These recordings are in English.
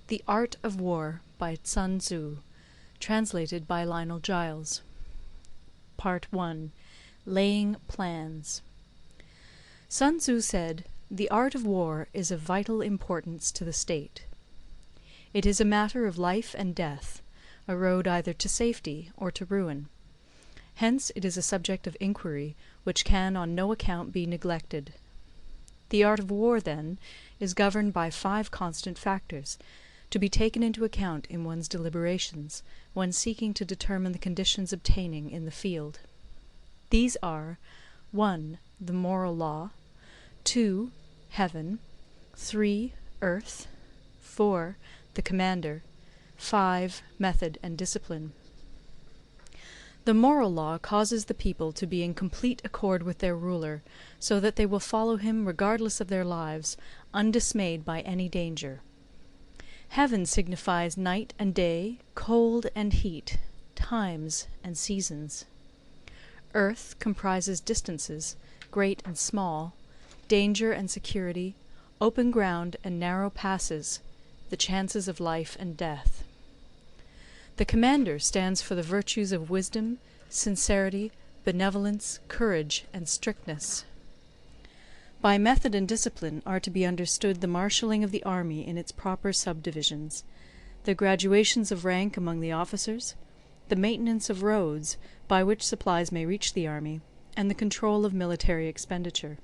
The Art of War by Sun Tzu, translated by Lionel Giles. Part 1. Laying Plans. Sun Tzu said, "The art of war is of vital importance to the state. It is a matter of life and death, a road either to safety or to ruin. Hence it is a subject of inquiry which can on no account be neglected. The art of war, then, is governed by 5 constant factors, to be taken into account in one's deliberations, when seeking to determine the conditions obtaining in the field. These are 1. The moral law, 2. Heaven, 3. Earth, 4. The commander, 5. Method and discipline. The moral law causes the people to be in complete accord with their ruler, so that they will follow him regardless of their lives, undismayed by any danger. Heaven signifies night and day, cold and heat, times and seasons. Earth comprises distances, great and small, danger and security, open ground and narrow passes, the chances of life and death. The commander stands for the virtues of wisdom, sincerity, benevolence, courage, and strictness. By method and discipline are to be understood the marshalling of the army in its proper subdivisions, the graduations of rank among the officers, the maintenance of roads by which supplies may reach the army, and the control of military expenditure.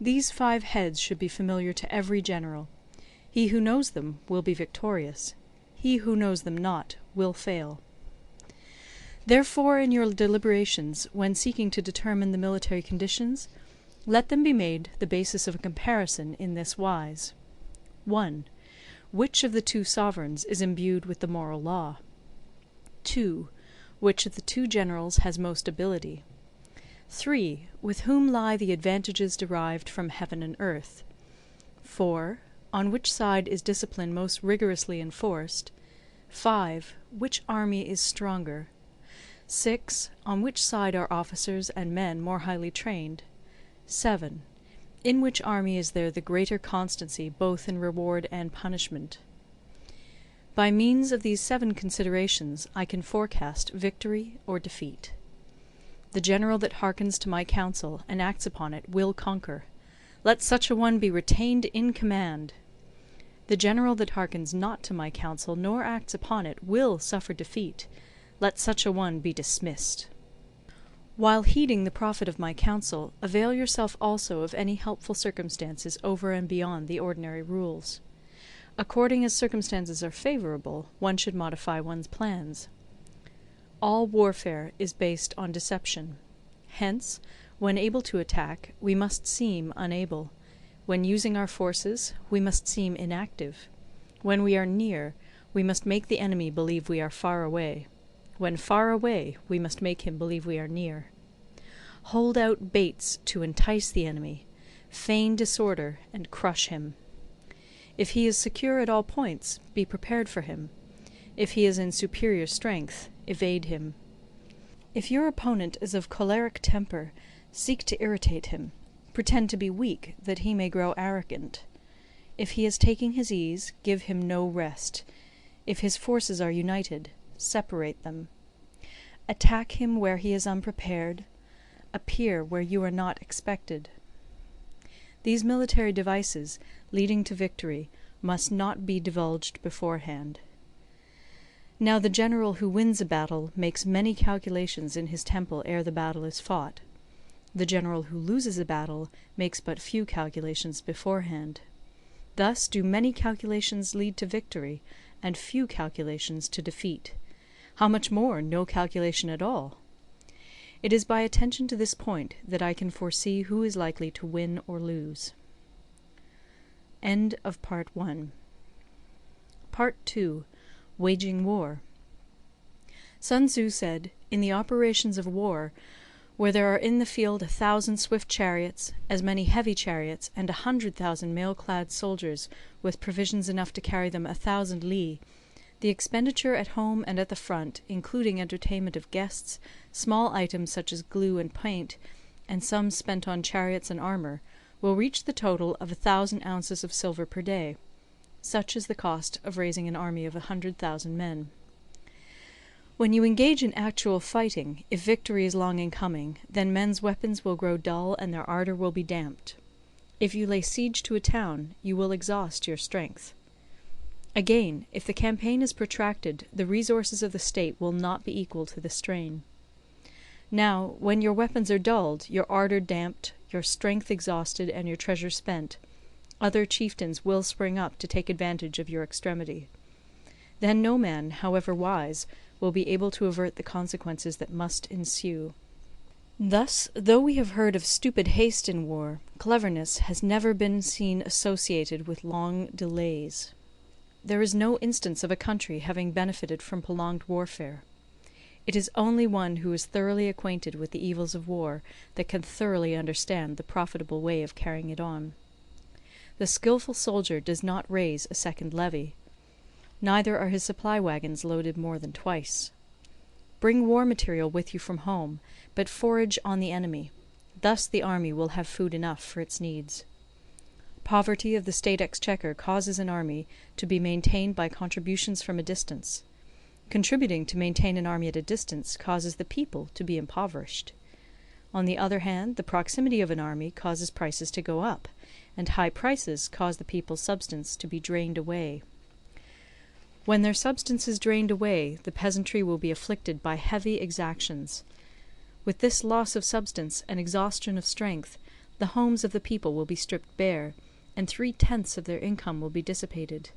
These 5 heads should be familiar to every general. He who knows them will be victorious. He who knows them not will fail. Therefore, in your deliberations, when seeking to determine the military conditions, let them be made the basis of a comparison in this wise. 1. Which of the 2 sovereigns is imbued with the moral law? 2. Which of the 2 generals has most ability? 3. With whom lie the advantages derived from heaven and earth? 4. On which side is discipline most rigorously enforced? 5. Which army is stronger? 6. On which side are officers and men more highly trained? 7. In which army is there the greater constancy both in reward and punishment? By means of these 7 considerations I can forecast victory or defeat. The general that hearkens to my counsel and acts upon it will conquer. Let such a one be retained in command. The general that hearkens not to my counsel nor acts upon it will suffer defeat. Let such a one be dismissed. While heeding the profit of my counsel, avail yourself also of any helpful circumstances over and beyond the ordinary rules. According as circumstances are favourable, one should modify one's plans. All warfare is based on deception. Hence, when able to attack, we must seem unable. When using our forces, we must seem inactive. When we are near, we must make the enemy believe we are far away. When far away, we must make him believe we are near. Hold out baits to entice the enemy. Feign disorder and crush him. If he is secure at all points, be prepared for him. If he is in superior strength, evade him. If your opponent is of choleric temper, seek to irritate him. Pretend to be weak, that he may grow arrogant. If he is taking his ease, give him no rest. If his forces are united, separate them. Attack him where he is unprepared. Appear where you are not expected. These military devices, leading to victory, must not be divulged beforehand. Now the general who wins a battle makes many calculations in his temple ere the battle is fought. The general who loses a battle makes but few calculations beforehand. Thus do many calculations lead to victory, and few calculations to defeat. How much more no calculation at all? It is by attention to this point that I can foresee who is likely to win or lose. End of Part 1. Part 2. Waging War. Sun Tzu said, "In the operations of war, where there are in the field 1,000 swift chariots, as many heavy chariots, and 100,000 mail-clad soldiers, with provisions enough to carry them 1,000 li, the expenditure at home and at the front, including entertainment of guests, small items such as glue and paint, and sums spent on chariots and armour, will reach the total of 1,000 ounces of silver per day. Such is the cost of raising an army of 100,000 men. When you engage in actual fighting, if victory is long in coming, then men's weapons will grow dull and their ardour will be damped. If you lay siege to a town, you will exhaust your strength. Again, if the campaign is protracted, the resources of the state will not be equal to the strain. Now, when your weapons are dulled, your ardour damped, your strength exhausted, and your treasure spent, other chieftains will spring up to take advantage of your extremity. Then no man, however wise, will be able to avert the consequences that must ensue. Thus, though we have heard of stupid haste in war, cleverness has never been seen associated with long delays. There is no instance of a country having benefited from prolonged warfare. It is only one who is thoroughly acquainted with the evils of war that can thoroughly understand the profitable way of carrying it on. The skilful soldier does not raise a second levy. Neither are his supply wagons loaded more than twice. Bring war material with you from home, but forage on the enemy. Thus the army will have food enough for its needs. Poverty of the state exchequer causes an army to be maintained by contributions from a distance. Contributing to maintain an army at a distance causes the people to be impoverished. On the other hand, the proximity of an army causes prices to go up, and high prices cause the people's substance to be drained away. When their substance is drained away, the peasantry will be afflicted by heavy exactions. With this loss of substance and exhaustion of strength, the homes of the people will be stripped bare, and 3/10 of their income will be dissipated,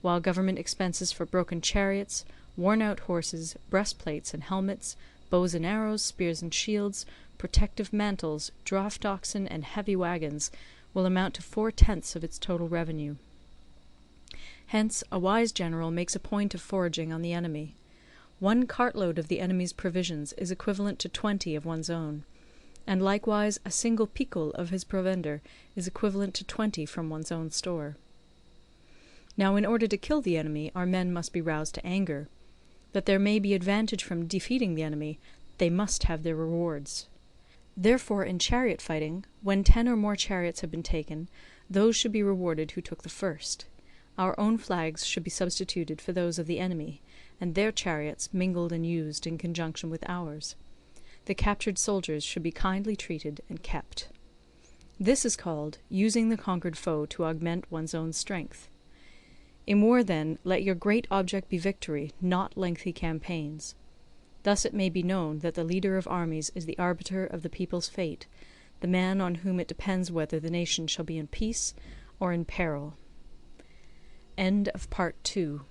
while government expenses for broken chariots, worn-out horses, breastplates and helmets, bows and arrows, spears and shields, protective mantles, draught oxen, and heavy wagons will amount to 4/10 of its total revenue. Hence a wise general makes a point of foraging on the enemy. 1 cartload of the enemy's provisions is equivalent to 20 of one's own, and likewise a single picul of his provender is equivalent to 20 from one's own store. Now in order to kill the enemy, our men must be roused to anger. That there may be advantage from defeating the enemy, they must have their rewards. Therefore in chariot fighting, when 10 or more chariots have been taken, those should be rewarded who took the first. Our own flags should be substituted for those of the enemy, and their chariots mingled and used in conjunction with ours. The captured soldiers should be kindly treated and kept. This is called using the conquered foe to augment one's own strength. In war, then, let your great object be victory, not lengthy campaigns. Thus it may be known that the leader of armies is the arbiter of the people's fate, the man on whom it depends whether the nation shall be in peace or in peril. End of Part 2.